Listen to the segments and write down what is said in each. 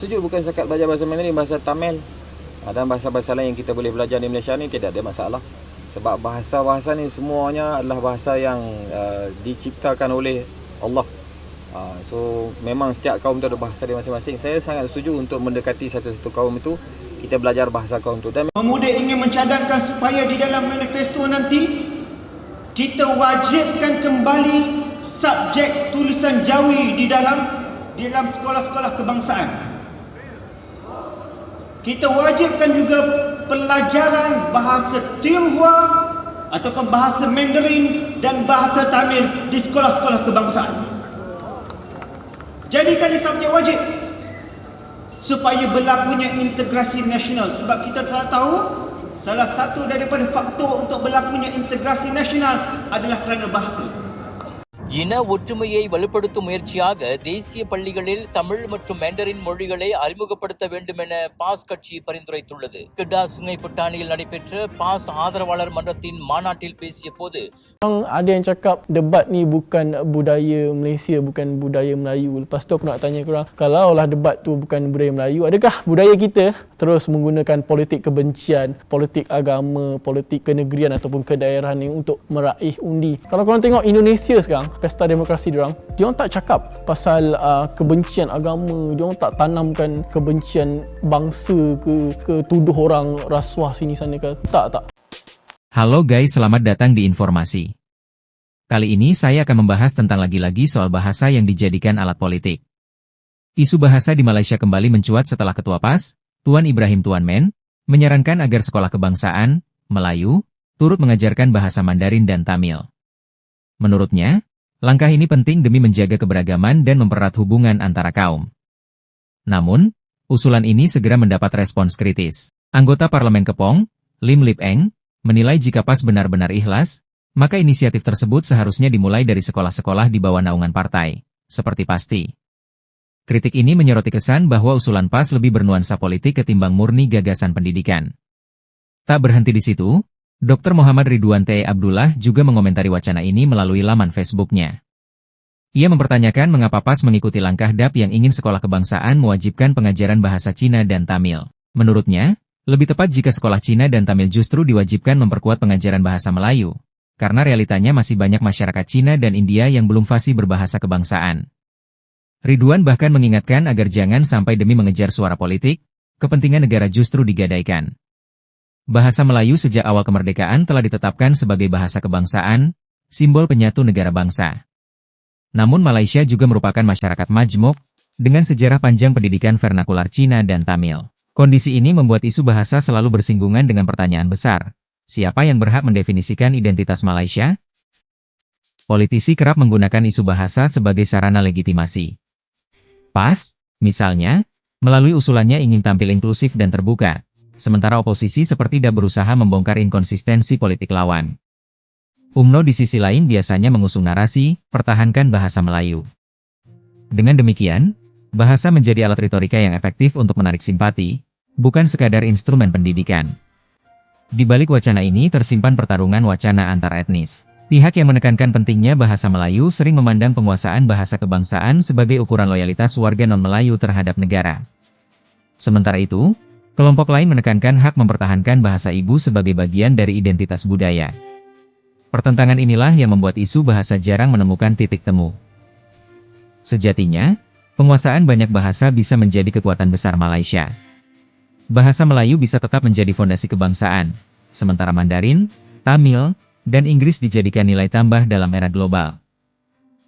Setuju, bukan setakat belajar bahasa Mandarin, bahasa Tamil dan bahasa-bahasa lain yang kita boleh belajar di Malaysia ni tidak ada masalah. Sebab bahasa-bahasa ni semuanya adalah bahasa yang diciptakan oleh Allah. So memang setiap kaum tu ada bahasa dia masing-masing. Saya sangat setuju untuk mendekati satu-satu kaum itu, kita belajar bahasa kaum tu. Dan Pemuda ingin mencadangkan supaya di dalam manifesto nanti kita wajibkan kembali subjek tulisan Jawi di dalam sekolah-sekolah kebangsaan. Kita wajibkan juga pelajaran bahasa Tionghoa ataupun bahasa Mandarin dan bahasa Tamil di sekolah-sekolah kebangsaan. Jadikan ini subjek wajib supaya berlakunya integrasi nasional. Sebab kita telah tahu salah satu daripada faktor untuk berlakunya integrasi nasional adalah kerana bahasa. இன ஒற்றுமையை வலுப்படுத்தும் முயற்சியாக தேசிய பள்ளிகளில் தமிழ் மற்றும் மேண்டரின் மொழிகளை அறிமுகப்படுத்த வேண்டும் என பாஸ் கட்சி பரிந்துரைத்துள்ளது. கிடா சுங்கைப்பட்டாணியில் நடைபெற்ற பாஸ் ஆதரவாளர் மன்றத்தின் மாநாட்டில் பேசிய போது, ada yang cakap debat ni bukan budaya Malaysia, bukan budaya Melayu. Lepas tu aku nak tanya korang, kalaulah debat tu bukan budaya Melayu, adakah budaya kita terus menggunakan politik kebencian, politik agama, politik kenegerian ataupun kedaerahan ni untuk meraih undi? Kalau korang tengok Indonesia sekarang, pesta demokrasi diorang tak cakap pasal kebencian agama, diorang tak tanamkan kebencian bangsa ke tuduh orang rasuah sini sana ke, tak. Halo guys, selamat datang di informasi. Kali ini saya akan membahas tentang lagi-lagi soal bahasa yang dijadikan alat politik. Isu bahasa di Malaysia kembali mencuat setelah Ketua PAS, Tuan Ibrahim Tuan Men, menyarankan agar sekolah kebangsaan, Melayu, turut mengajarkan bahasa Mandarin dan Tamil. Menurutnya, langkah ini penting demi menjaga keberagaman dan mempererat hubungan antara kaum. Namun, usulan ini segera mendapat respons kritis. Anggota Parlemen Kepong, Lim Lip Eng, menilai jika PAS benar-benar ikhlas, maka inisiatif tersebut seharusnya dimulai dari sekolah-sekolah di bawah naungan partai, seperti PASTI. Kritik ini menyoroti kesan bahwa usulan PAS lebih bernuansa politik ketimbang murni gagasan pendidikan. Tak berhenti di situ, Dr. Muhammad Ridwan T. Abdullah juga mengomentari wacana ini melalui laman Facebook-nya. Ia mempertanyakan mengapa PAS mengikuti langkah DAP yang ingin sekolah kebangsaan mewajibkan pengajaran bahasa Cina dan Tamil. Menurutnya, lebih tepat jika sekolah Cina dan Tamil justru diwajibkan memperkuat pengajaran bahasa Melayu, karena realitanya masih banyak masyarakat Cina dan India yang belum fasih berbahasa kebangsaan. Ridwan bahkan mengingatkan agar jangan sampai demi mengejar suara politik, kepentingan negara justru digadaikan. Bahasa Melayu sejak awal kemerdekaan telah ditetapkan sebagai bahasa kebangsaan, simbol penyatu negara bangsa. Namun Malaysia juga merupakan masyarakat majmuk, dengan sejarah panjang pendidikan vernakular Cina dan Tamil. Kondisi ini membuat isu bahasa selalu bersinggungan dengan pertanyaan besar. Siapa yang berhak mendefinisikan identitas Malaysia? Politisi kerap menggunakan isu bahasa sebagai sarana legitimasi. PAS, misalnya, melalui usulannya ingin tampil inklusif dan terbuka, sementara oposisi seperti tidak berusaha membongkar inkonsistensi politik lawan. UMNO di sisi lain biasanya mengusung narasi, pertahankan bahasa Melayu. Dengan demikian, bahasa menjadi alat retorika yang efektif untuk menarik simpati, bukan sekadar instrumen pendidikan. Di balik wacana ini tersimpan pertarungan wacana antar etnis. Pihak yang menekankan pentingnya bahasa Melayu sering memandang penguasaan bahasa kebangsaan sebagai ukuran loyalitas warga non-Melayu terhadap negara. Sementara itu, kelompok lain menekankan hak mempertahankan bahasa ibu sebagai bagian dari identitas budaya. Pertentangan inilah yang membuat isu bahasa jarang menemukan titik temu. Sejatinya, penguasaan banyak bahasa bisa menjadi kekuatan besar Malaysia. Bahasa Melayu bisa tetap menjadi fondasi kebangsaan, sementara Mandarin, Tamil, dan Inggris dijadikan nilai tambah dalam era global.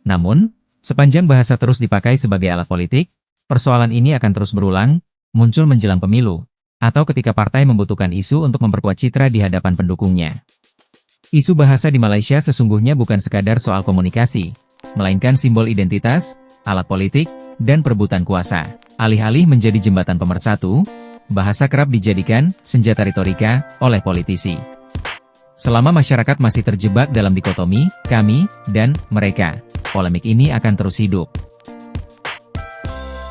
Namun, sepanjang bahasa terus dipakai sebagai alat politik, persoalan ini akan terus berulang, muncul menjelang pemilu, atau ketika partai membutuhkan isu untuk memperkuat citra di hadapan pendukungnya. Isu bahasa di Malaysia sesungguhnya bukan sekadar soal komunikasi, melainkan simbol identitas, alat politik, dan perebutan kuasa. Alih-alih menjadi jembatan pemersatu, bahasa kerap dijadikan senjata retorika oleh politisi. Selama masyarakat masih terjebak dalam dikotomi, kami, dan mereka, polemik ini akan terus hidup.